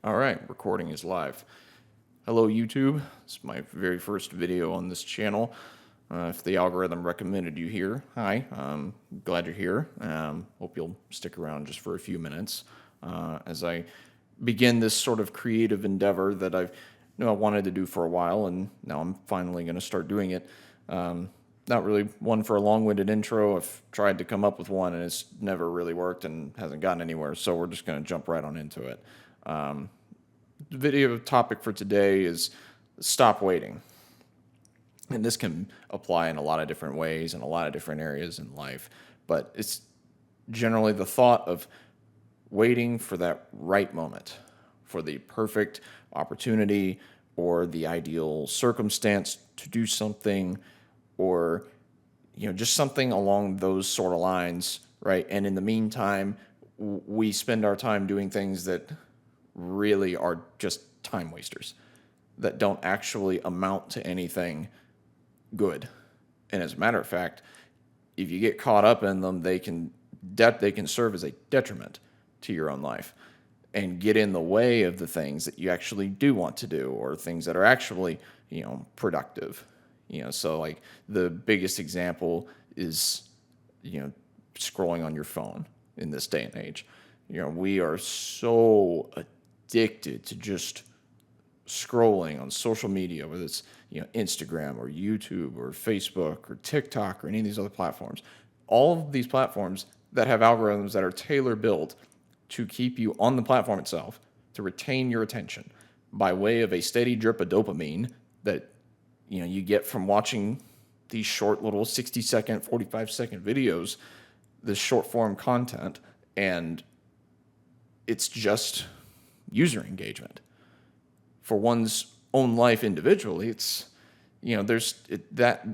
All right, recording is live. Hello, YouTube. It's my very first video on this channel. If the algorithm recommended you here, hi. Glad you're here. Hope you'll stick around just for a few minutes as I begin this sort of creative endeavor that I wanted to do for a while, and now I'm finally going to start doing it. Not really one for a long-winded intro. I've tried to come up with one, and it's never really worked and hasn't gotten anywhere. So we're just going to jump right on into it. The video topic for today is stop waiting. And this can apply in a lot of different ways in a lot of different areas in life. But it's generally the thought of waiting for that right moment, for the perfect opportunity or the ideal circumstance to do something, or just something along those sort of lines, right? And in the meantime, we spend our time doing things that really are just time wasters, that don't actually amount to anything good. And as a matter of fact, if you get caught up in them, they can serve as a detriment to your own life and get in the way of the things that you actually do want to do, or things that are actually productive. So like the biggest example is scrolling on your phone in this day and age. We are so addicted to just scrolling on social media, whether it's Instagram or YouTube or Facebook or TikTok or any of these other platforms. All of these platforms that have algorithms that are tailor built to keep you on the platform itself, to retain your attention by way of a steady drip of dopamine that you get from watching these short little 60-second, 45-second videos, this short form content, and it's just user engagement. For one's own life individually, it's that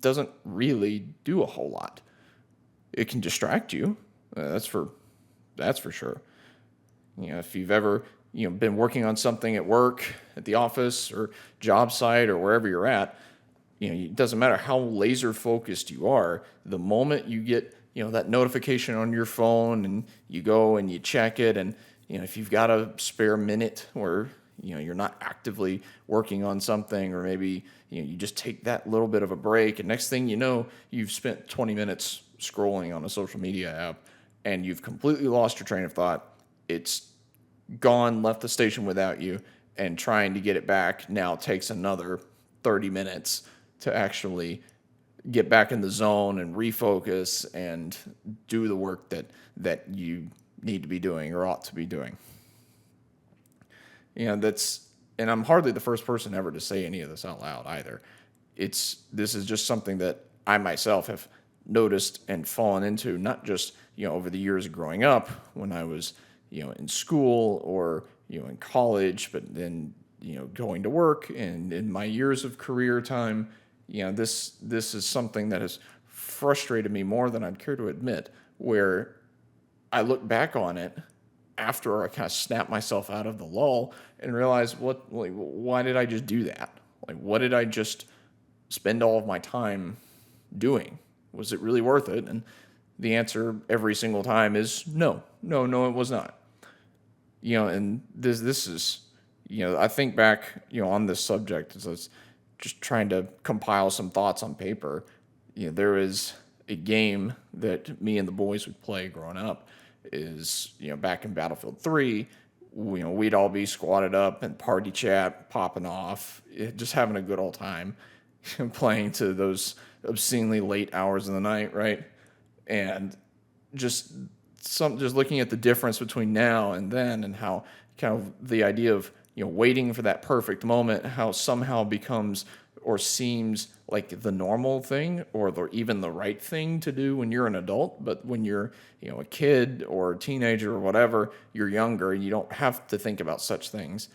doesn't really do a whole lot. It can distract you. That's for sure. If you've ever been working on something at work, at the office or job site or wherever you're at, it doesn't matter how laser focused you are. The moment you get that notification on your phone and you go and you check it, and if you've got a spare minute where you're not actively working on something, or maybe you just take that little bit of a break, and next thing you know, you've spent 20 minutes scrolling on a social media app and you've completely lost your train of thought. It's gone, left the station without you, and trying to get it back now takes another 30 minutes to actually get back in the zone and refocus and do the work that you need to be doing or ought to be doing. And I'm hardly the first person ever to say any of this out loud either. This is just something that I myself have noticed and fallen into, not just over the years of growing up when I was in school or in college, but then going to work and in my years of career time. This is something that has frustrated me more than I'd care to admit, where I look back on it after I kind of snap myself out of the lull and realize why did I just do that? Like, what did I just spend all of my time doing? Was it really worth it? And the answer every single time is no, it was not. And this is, I think back, on this subject as I was just trying to compile some thoughts on paper. There was a game that me and the boys would play growing up. Is back in Battlefield 3, we'd all be squatted up and party chat popping off, just having a good old time, playing to those obscenely late hours of the night, right? And just looking at the difference between now and then, and how kind of the idea of waiting for that perfect moment, how somehow becomes or seems like the normal thing, or even the right thing to do when you're an adult. But when you're a kid or a teenager or whatever, you're younger, you don't have to think about such things.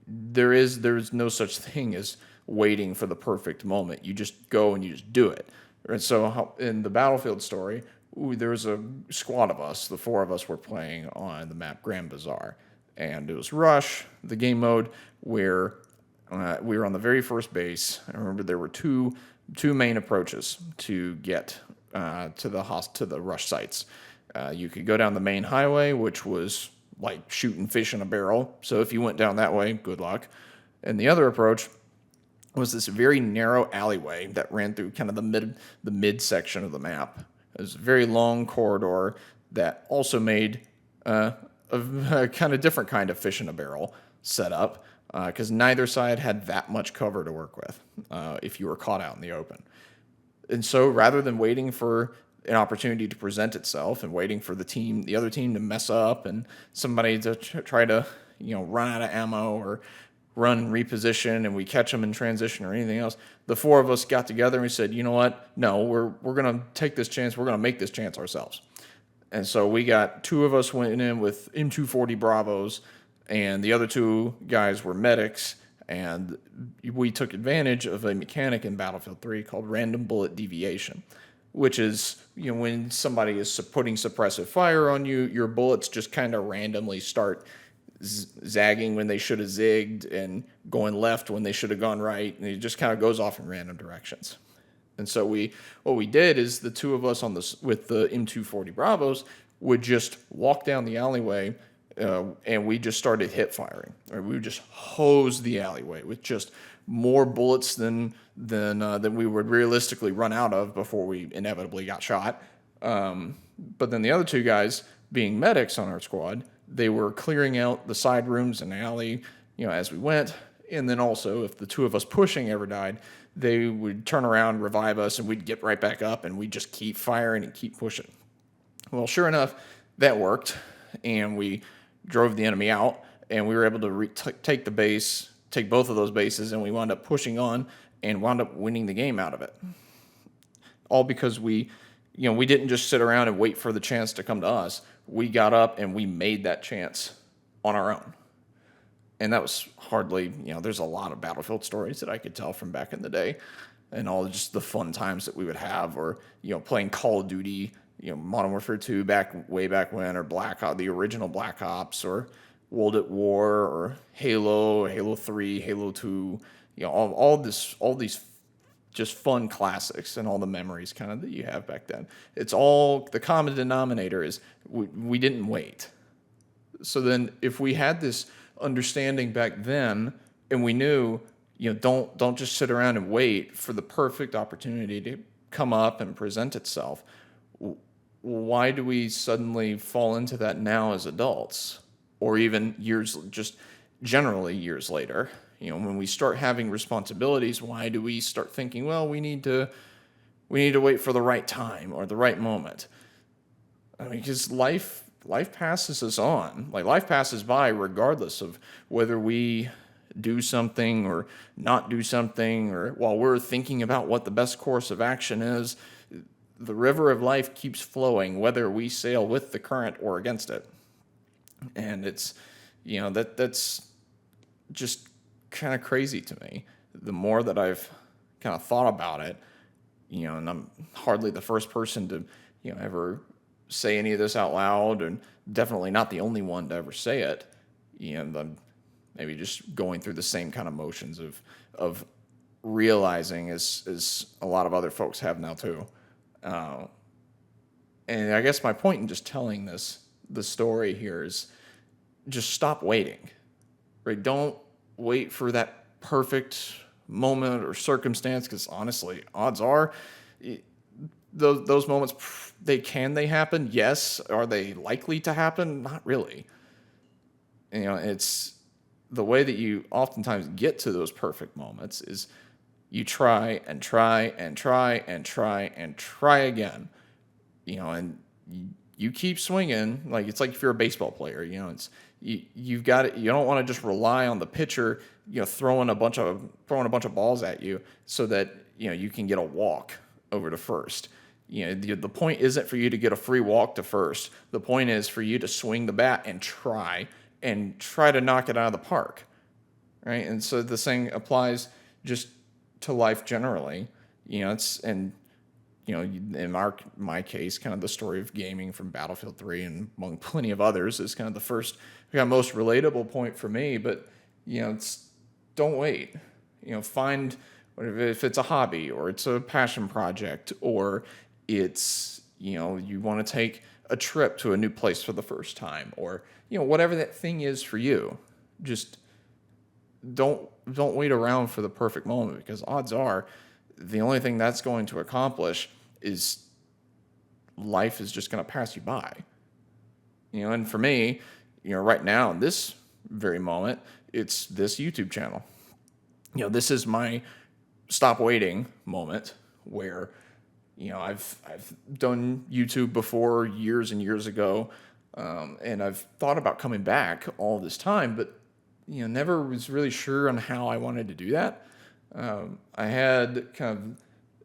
There's no such thing as waiting for the perfect moment. You just go and you just do it. And so in the Battlefield story, there was a squad of us. The four of us were playing on the map Grand Bazaar, and it was Rush, the game mode, where we were on the very first base. I remember there were two main approaches to get to the rush sites. You could go down the main highway, which was like shooting fish in a barrel. So if you went down that way, good luck. And the other approach was this very narrow alleyway that ran through kind of the mid section of the map. It was a very long corridor that also made a kind of different kind of fish in a barrel setup, because neither side had that much cover to work with if you were caught out in the open. And so rather than waiting for an opportunity to present itself and waiting for the other team to mess up and somebody to try to, run out of ammo or run and reposition and we catch them in transition or anything else, the four of us got together and we said, you know what? No, we're going to take this chance. We're going to make this chance ourselves. And so we got two of us went in with M240 Bravos, and the other two guys were medics, and we took advantage of a mechanic in Battlefield 3 called random bullet deviation, which is, when somebody is putting suppressive fire on you, your bullets just kind of randomly start zagging when they should have zigged and going left when they should have gone right, and it just kind of goes off in random directions. And so what we did is the two of us with the M240 Bravos would just walk down the alleyway, and we just started hip firing. Or we would just hose the alleyway with just more bullets than we would realistically run out of before we inevitably got shot. But then the other two guys, being medics on our squad, they were clearing out the side rooms and alley, as we went. And then also, if the two of us pushing ever died, they would turn around, revive us, and we'd get right back up, and we'd just keep firing and keep pushing. Well, sure enough, that worked, and we drove the enemy out, and we were able to take the base, take both of those bases, and we wound up pushing on and wound up winning the game out of it. All because we didn't just sit around and wait for the chance to come to us. We got up and we made that chance on our own. And that was hardly, there's a lot of Battlefield stories that I could tell from back in the day and all just the fun times that we would have, or, playing Call of Duty, Modern Warfare 2 way back when, or the original Black Ops, or World at War, or Halo 3, Halo 2, all these just fun classics and all the memories kind of that you have back then. It's all, the common denominator is we didn't wait. So then if we had this understanding back then, and we knew, don't just sit around and wait for the perfect opportunity to come up and present itself. Why do we suddenly fall into that now as adults, or even generally years later? When we start having responsibilities, why do we start thinking, well, we need to wait for the right time or the right moment? I mean, because life passes us on. Like, life passes by regardless of whether we do something or not do something, or while we're thinking about what the best course of action is, the river of life keeps flowing, whether we sail with the current or against it. And it's, that's just kind of crazy to me. The more that I've kind of thought about it, and I'm hardly the first person to, ever say any of this out loud, and definitely not the only one to ever say it. I'm maybe just going through the same kind of motions of realizing as a lot of other folks have now too. And I guess my point in just telling the story here is just stop waiting, right? Don't wait for that perfect moment or circumstance, because honestly, odds are those moments, they happen? Yes. Are they likely to happen? Not really. It's the way that you oftentimes get to those perfect moments is you try and try and try and try and try again, and you keep swinging. Like, it's like if you're a baseball player, you've got it. You don't want to just rely on the pitcher, throwing a bunch of balls at you so that, you can get a walk over to first. The point isn't for you to get a free walk to first. The point is for you to swing the bat and try to knock it out of the park, right? And so the thing applies just to life generally. In my case, kind of the story of gaming from Battlefield 3 and among plenty of others is kind of the first, most relatable point for me. But don't wait. Find, if it's a hobby or it's a passion project or it's you want to take a trip to a new place for the first time, or whatever that thing is for you. Just don't wait around for the perfect moment, because odds are the only thing that's going to accomplish is life is just going to pass you by. And for me, right now in this very moment, it's this YouTube channel. This is my stop waiting moment where I've done YouTube before years and years ago, and I've thought about coming back all this time, but never was really sure on how I wanted to do that. I had kind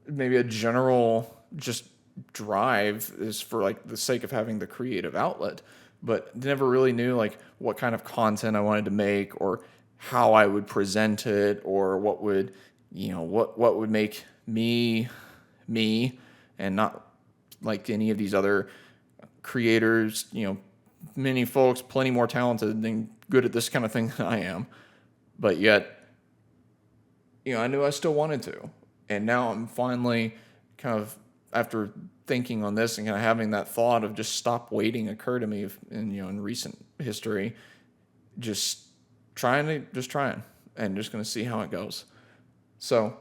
of maybe a general just drive is for like the sake of having the creative outlet, but never really knew like what kind of content I wanted to make, or how I would present it, or what would what would make me and not like any of these other creators. Many folks plenty more talented and good at this kind of thing than I am, but yet I knew I still wanted to. And now I'm finally kind of, after thinking on this and kind of having that thought of just stop waiting occur to me in recent history, just trying and just going to see how it goes. So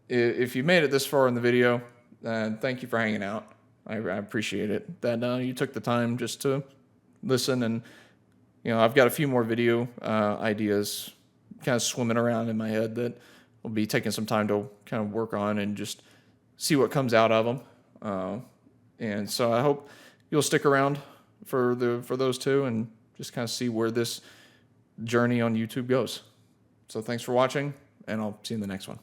if you made it this far in the video, thank you for hanging out. I appreciate it that you took the time just to listen. And I've got a few more video ideas kind of swimming around in my head that I'll be taking some time to kind of work on and just see what comes out of them. And so I hope you'll stick around for those two and just kind of see where this journey on YouTube goes. So thanks for watching, and I'll see you in the next one.